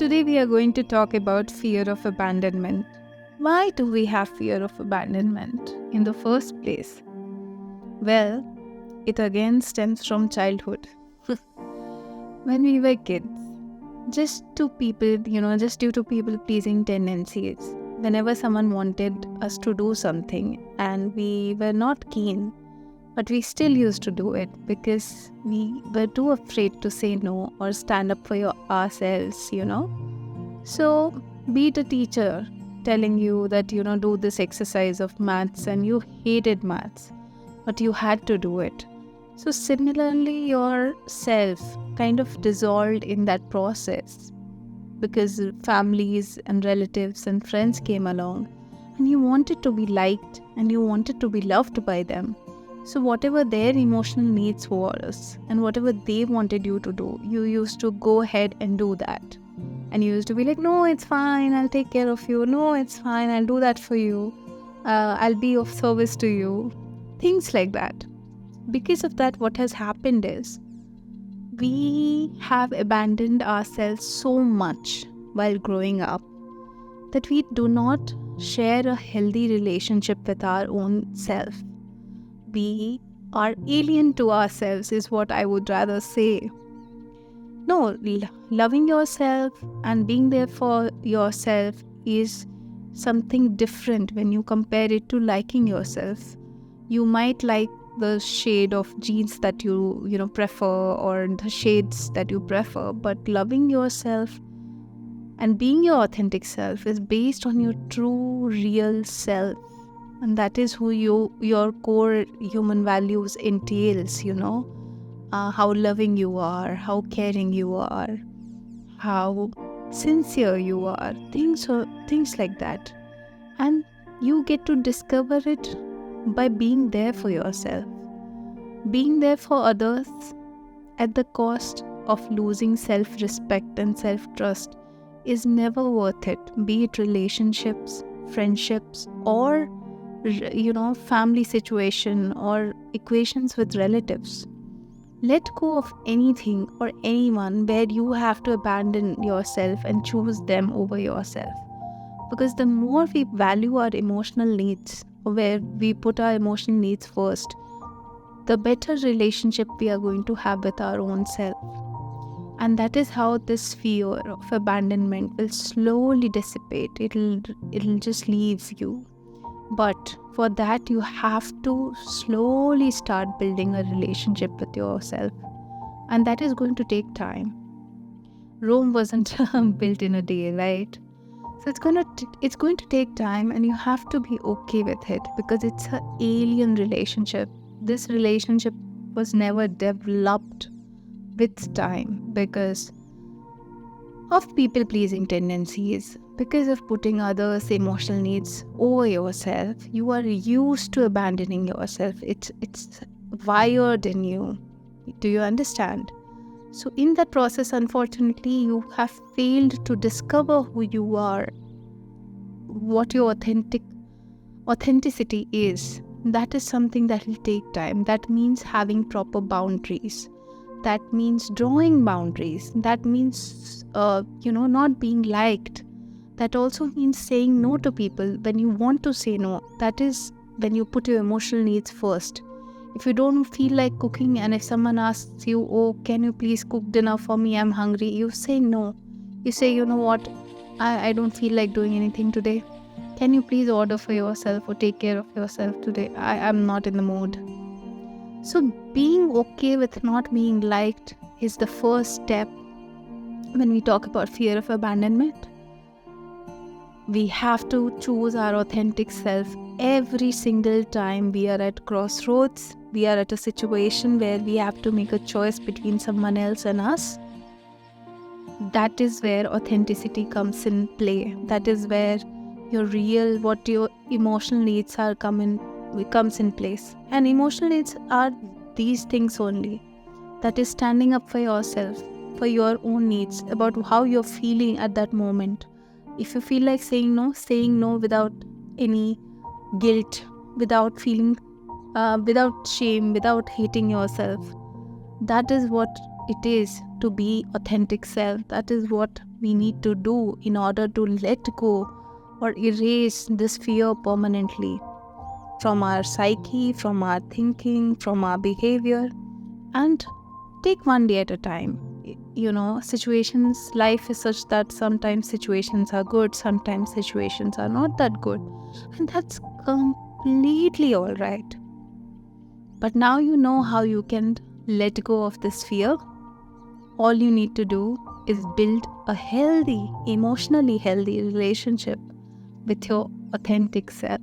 Today we are going to talk about fear of abandonment. Why do we have fear of abandonment in the first place? Well, it again stems from childhood. When we were kids, just due to people pleasing tendencies, whenever someone wanted us to do something and we were not keen, but we still used to do it because we were too afraid to say no or stand up for ourselves. So, be it a teacher telling you that, do this exercise of maths and you hated maths, but you had to do it. So, similarly, yourself kind of dissolved in that process because families and relatives and friends came along and you wanted to be liked and you wanted to be loved by them. So whatever their emotional needs was and whatever they wanted you to do, you used to go ahead and do that. And you used to be like, no, it's fine, I'll take care of you. No, it's fine, I'll do that for you. I'll be of service to you. Things like that. Because of that, what has happened is we have abandoned ourselves so much while growing up that we do not share a healthy relationship with our own self. We are alien to ourselves is what I would rather say. No, loving yourself and being there for yourself is something different when you compare it to liking yourself. You might like the shade of jeans that you prefer or the shades that you prefer, but loving yourself and being your authentic self is based on your true, real self. And that is who your core human values entails, how loving you are, how caring you are, how sincere you are, things like that. And you get to discover it by being there for yourself. Being there for others at the cost of losing self-respect and self-trust is never worth it, be it relationships, friendships, or family situation or equations with relatives. Let go of anything or anyone where you have to abandon yourself and choose them over yourself. Because the more we value our emotional needs, or where we put our emotional needs first, the better relationship we are going to have with our own self. And that is how this fear of abandonment will slowly dissipate. It'll just leave you. But for that, you have to slowly start building a relationship with yourself. And that is going to take time. Rome wasn't built in a day, right? So it's going to take time, and you have to be okay with it because it's an alien relationship. This relationship was never developed with time because of people-pleasing tendencies, because of putting others' emotional needs over yourself. You are used to abandoning yourself. It's wired in you. Do you understand? So in that process, unfortunately, you have failed to discover who you are, what your authenticity is. That is something that will take time. That means having proper boundaries. That means drawing boundaries. That means, not being liked. That also means saying no to people when you want to say no. That is when you put your emotional needs first. If you don't feel like cooking and if someone asks you, oh, can you please cook dinner for me? I'm hungry. You say no. You say, you know what? I don't feel like doing anything today. Can you please order for yourself or take care of yourself today? I'm not in the mood. So being okay with not being liked is the first step when we talk about fear of abandonment. We have to choose our authentic self every single time we are at crossroads. We are at a situation where we have to make a choice between someone else and us. That is where authenticity comes in play. That is where what your emotional needs are comes in place. And emotional needs are these things only. That is standing up for yourself, for your own needs, about how you're feeling at that moment. If you feel like saying no without any guilt, without feeling, without shame, without hating yourself. That is what it is to be authentic self. That is what we need to do in order to let go or erase this fear permanently from our psyche, from our thinking, from our behavior, and take one day at a time. Situations, life is such that sometimes situations are good, sometimes situations are not that good, and that's completely all right. But now you know how you can let go of this fear. All you need to do is build a healthy, emotionally healthy relationship with your authentic self.